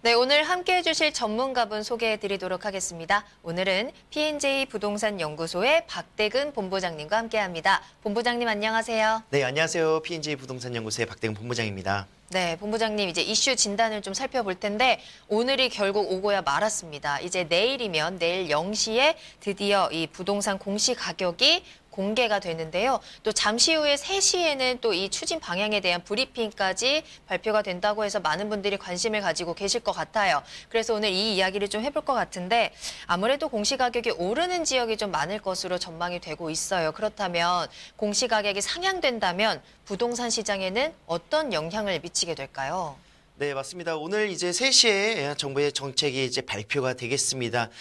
네, 오늘 함께해 주실 전문가분 소개해 드리도록 하겠습니다. 오늘은 P&J 부동산 연구소의 박대근 본부장님과 함께합니다. 본부장님 안녕하세요. 네, 안녕하세요. P&J 부동산 연구소의 박대근 본부장입니다. 네, 본부장님 이제 이슈 진단을 좀 살펴볼 텐데 오늘이 결국 오고야 말았습니다. 이제 내일이면 내일 0시에 드디어 이 부동산 공시 가격이 공개가 되는데요. 또 잠시 후에 3시에는 또 이 추진 방향에 대한 브리핑까지 발표가 된다고 해서 많은 분들이 관심을 가지고 계실 것 같아요. 그래서 오늘 이 이야기를 좀 해볼 것 같은데 아무래도 공시가격이 오르는 지역이 좀 많을 것으로 전망이 되고 있어요. 그렇다면 공시가격이 상향된다면 부동산 시장에는 어떤 영향을 미치게 될까요? 네, 맞습니다. 오늘 이제 3시에 정부의 정책이 이제 발표가 되겠습니다.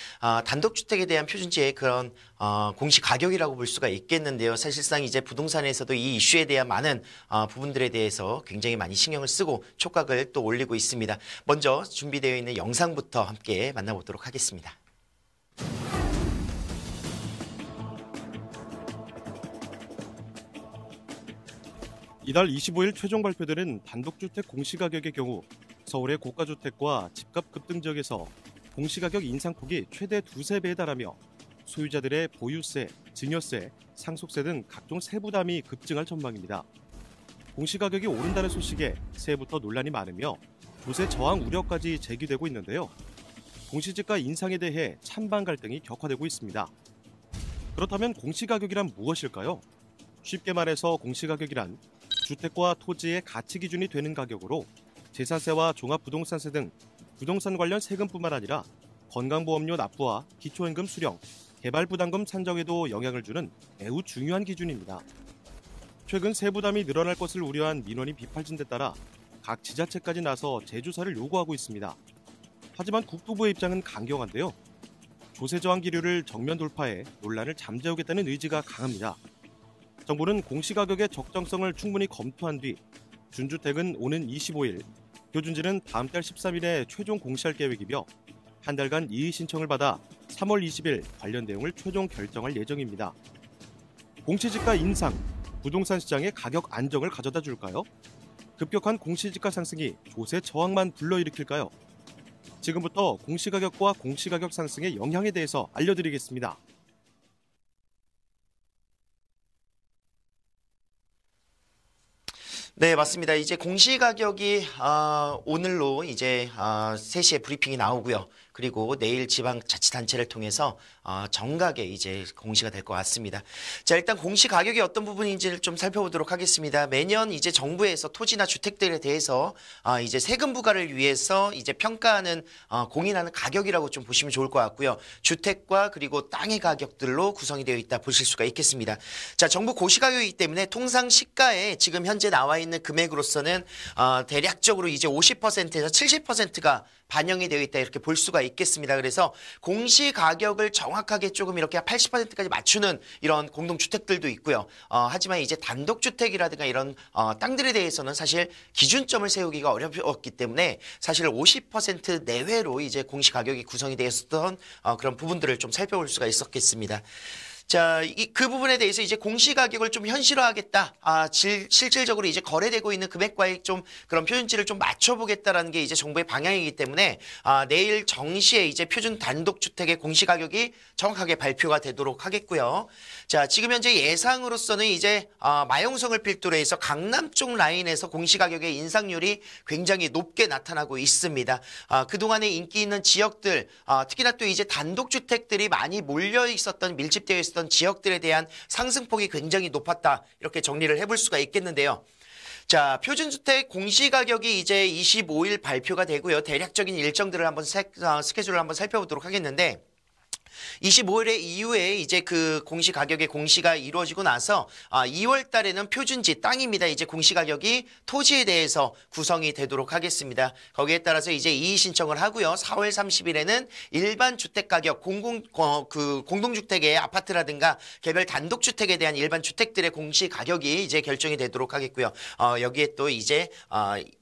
단독주택에 대한 표준지의 그런 공시 가격이라고 볼 수가 있겠는데요. 사실상 이제 부동산에서도 이 이슈에 대한 많은 부분들에 대해서 굉장히 많이 신경을 쓰고 촉각을 또 올리고 있습니다. 먼저 준비되어 있는 영상부터 함께 만나보도록 하겠습니다. 이달 25일 최종 발표되는 단독주택 공시가격의 경우 서울의 고가주택과 집값 급등 지역에서 공시가격 인상폭이 최대 2~3배에 달하며 소유자들의 보유세, 증여세, 상속세 등 각종 세부담이 급증할 전망입니다. 공시가격이 오른다는 소식에 새해부터 논란이 많으며 조세 저항 우려까지 제기되고 있는데요. 공시지가 인상에 대해 찬반 갈등이 격화되고 있습니다. 그렇다면 공시가격이란 무엇일까요? 쉽게 말해서 공시가격이란 주택과 토지의 가치 기준이 되는 가격으로 재산세와 종합부동산세 등 부동산 관련 세금뿐만 아니라 건강보험료 납부와 기초연금 수령, 개발부담금 산정에도 영향을 주는 매우 중요한 기준입니다. 최근 세부담이 늘어날 것을 우려한 민원이 비팔진 데 따라 각 지자체까지 나서 재조사를 요구하고 있습니다. 하지만 국토부의 입장은 강경한데요. 조세저항 기류를 정면 돌파해 논란을 잠재우겠다는 의지가 강합니다. 정부는 공시가격의 적정성을 충분히 검토한 뒤 준주택은 오는 25일, 표준지는 다음 달 13일에 최종 공시할 계획이며 한 달간 이의 신청을 받아 3월 20일 관련 내용을 최종 결정할 예정입니다. 공시지가 인상, 부동산 시장의 가격 안정을 가져다 줄까요? 급격한 공시지가 상승이 조세 저항만 불러일으킬까요? 지금부터 공시가격과 공시가격 상승의 영향에 대해서 알려드리겠습니다. 네, 맞습니다. 이제 공시가격이 오늘로 이제 3시에 브리핑이 나오고요. 그리고 내일 지방자치단체를 통해서 정각에 이제 공시가 될 것 같습니다. 자, 일단 공시가격이 어떤 부분인지를 좀 살펴보도록 하겠습니다. 매년 이제 정부에서 토지나 주택들에 대해서 이제 세금 부과를 위해서 이제 평가하는 공인하는 가격이라고 좀 보시면 좋을 것 같고요. 주택과 그리고 땅의 가격들로 구성이 되어 있다 보실 수가 있겠습니다. 자, 정부 공시가격이기 때문에 통상 시가에 지금 현재 나와 있는 금액으로서는 대략적으로 이제 50%에서 70%가 반영이 되어 있다 이렇게 볼 수가 있겠습니다. 그래서 공시 가격을 정확하게 조금 이렇게 80%까지 맞추는 이런 공동주택들도 있고요. 하지만 이제 단독주택이라든가 이런 땅들에 대해서는 사실 기준점을 세우기가 어렵기 때문에 사실 50% 내외로 이제 공시 가격이 구성이 되었던 그런 부분들을 좀 살펴볼 수가 있었겠습니다. 자, 그 부분에 대해서 이제 공시가격을 좀 현실화하겠다. 실질적으로 이제 거래되고 있는 금액과의 좀 그런 표준치를 좀 맞춰보겠다라는 게 이제 정부의 방향이기 때문에 내일 정시에 이제 표준 단독주택의 공시가격이 정확하게 발표가 되도록 하겠고요. 자, 지금 현재 예상으로서는 이제 마용성을 필두로 해서 강남 쪽 라인에서 공시가격의 인상률이 굉장히 높게 나타나고 있습니다. 그동안에 인기 있는 지역들, 특히나 또 이제 단독주택들이 많이 몰려 있었던 밀집되어 있었던 지역들에 대한 상승폭이 굉장히 높았다. 이렇게 정리를 해볼 수가 있겠는데요. 자, 표준주택 공시가격이 이제 25일 발표가 되고요. 대략적인 일정들을 한번 스케줄을 한번 살펴보도록 하겠는데 25일에 이후에 이제 그 공시 가격의 공시가 이루어지고 나서 2월 달에는 표준지 땅입니다. 이제 공시 가격이 토지에 대해서 구성이 되도록 하겠습니다. 거기에 따라서 이제 이의 신청을 하고요. 4월 30일에는 일반 주택 가격 공동주택의 아파트라든가 개별 단독주택에 대한 일반 주택들의 공시 가격이 이제 결정이 되도록 하겠고요. 여기에 또 이제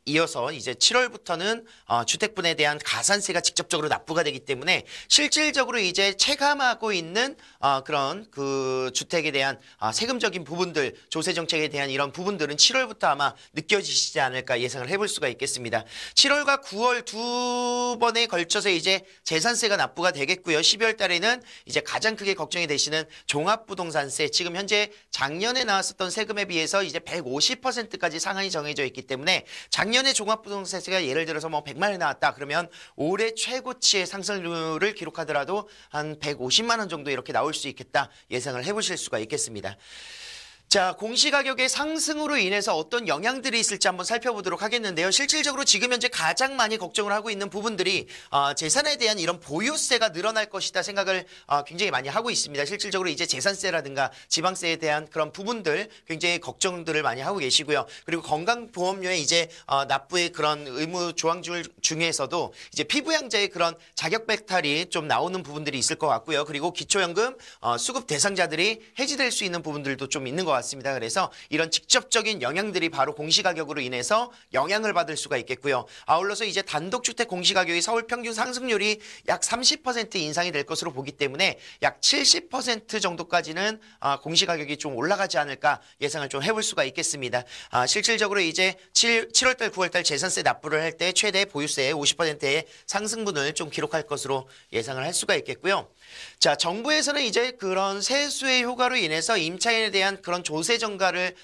이어서 이제 7월부터는 주택분에 대한 가산세가 직접적으로 납부가 되기 때문에 실질적으로 이제 체감하고 있는 그런 그 주택에 대한 세금적인 부분들, 조세 정책에 대한 이런 부분들은 7월부터 아마 느껴지시지 않을까 예상을 해볼 수가 있겠습니다. 7월과 9월 두 번에 걸쳐서 이제 재산세가 납부가 되겠고요. 12월 달에는 이제 가장 크게 걱정이 되시는 종합부동산세, 지금 현재 작년에 나왔었던 세금에 비해서 이제 150%까지 상한이 정해져 있기 때문에 작년에 종합부동산세가 예를 들어서 뭐 100만 원이 나왔다 그러면 올해 최고치의 상승률을 기록하더라도 한 150만 원 정도 이렇게 나올 수 있겠다 예상을 해보실 수가 있겠습니다. 자, 공시가격의 상승으로 인해서 어떤 영향들이 있을지 한번 살펴보도록 하겠는데요. 실질적으로 지금 현재 가장 많이 걱정을 하고 있는 부분들이 재산에 대한 이런 보유세가 늘어날 것이다 생각을 굉장히 많이 하고 있습니다. 실질적으로 이제 재산세라든가 지방세에 대한 그런 부분들 굉장히 걱정들을 많이 하고 계시고요. 그리고 건강보험료에 이제 납부의 그런 의무 조항 중에서도 이제 피부양자의 그런 자격 배탈이 좀 나오는 부분들이 있을 것 같고요. 그리고 기초연금 수급 대상자들이 해지될 수 있는 부분들도 좀 있는 것 같습니다. 그래서 이런 직접적인 영향들이 바로 공시가격으로 인해서 영향을 받을 수가 있겠고요. 아울러서 이제 단독주택 공시가격이 서울 평균 상승률이 약 30% 인상이 될 것으로 보기 때문에 약 70% 정도까지는 공시가격이 좀 올라가지 않을까 예상을 좀 해볼 수가 있겠습니다. 실질적으로 이제 7월달, 9월달 재산세 납부를 할 때 최대 보유세 50%의 상승분을 좀 기록할 것으로 예상을 할 수가 있겠고요. 자, 정부에서는 이제 그런 세수의 효과로 인해서 임차인에 대한 그런 조세 정가를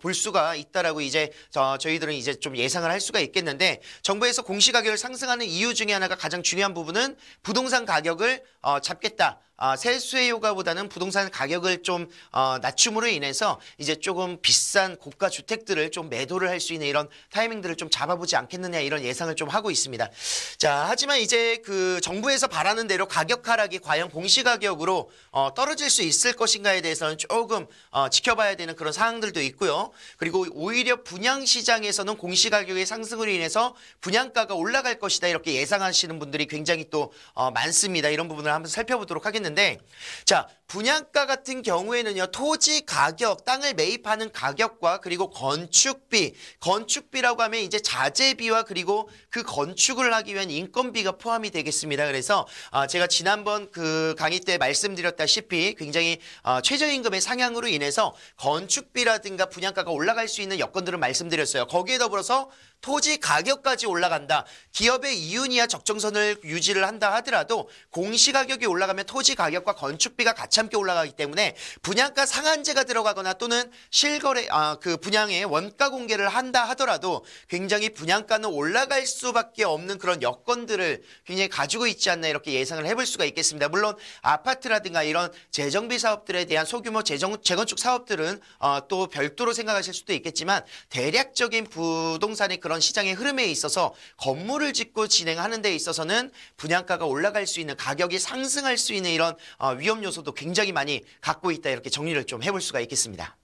볼 수가 있다라고 이제 저희들은 이제 좀 예상을 할 수가 있겠는데, 정부에서 공시가격을 상승하는 이유 중에 하나가 가장 중요한 부분은 부동산 가격을 잡겠다. 세수의 효과보다는 부동산 가격을 좀 낮춤으로 인해서 이제 조금 비싼 고가 주택들을 좀 매도를 할 수 있는 이런 타이밍들을 좀 잡아보지 않겠느냐 이런 예상을 좀 하고 있습니다. 자, 하지만 이제 그 정부에서 바라는 대로 가격 하락이 과연 공시가격으로 떨어질 수 있을 것인가에 대해서는 조금 지켜봐야 되는 그런 사항들도 있고요. 그리고 오히려 분양시장에서는 공시가격의 상승으로 인해서 분양가가 올라갈 것이다 이렇게 예상하시는 분들이 굉장히 또 많습니다. 이런 부분을 한번 살펴보도록 하겠는데, 자, 분양가 같은 경우에는요, 토지 가격, 땅을 매입하는 가격과 그리고 건축비라고 하면 이제 자재비와 그리고 그 건축을 하기 위한 인건비가 포함이 되겠습니다. 그래서 제가 지난번 그 강의 때 말씀드렸다시피 굉장히 최저임금의 상향으로 인해서 건축비라든가 분양가가 올라갈 수 있는 여건들을 말씀드렸어요. 거기에 더불어서 토지 가격까지 올라간다. 기업의 이윤이야 적정선을 유지를 한다 하더라도 공시가격이 올라가면 토지 가격과 건축비가 같이 함께 올라가기 때문에 분양가 상한제가 들어가거나 또는 실거래 그 분양의 원가 공개를 한다 하더라도 굉장히 분양가는 올라갈 수밖에 없는 그런 여건들을 굉장히 가지고 있지 않나 이렇게 예상을 해볼 수가 있겠습니다. 물론 아파트라든가 이런 재정비 사업들에 대한 소규모 재건축 사업들은 또 별도로 생각하실 수도 있겠지만, 대략적인 부동산의 그런 시장의 흐름에 있어서 건물을 짓고 진행하는 데 있어서는 분양가가 올라갈 수 있는, 가격이 상승할 수 있는 이런 위험 요소도 굉장히 많이 갖고 있다 이렇게 정리를 좀 해볼 수가 있겠습니다.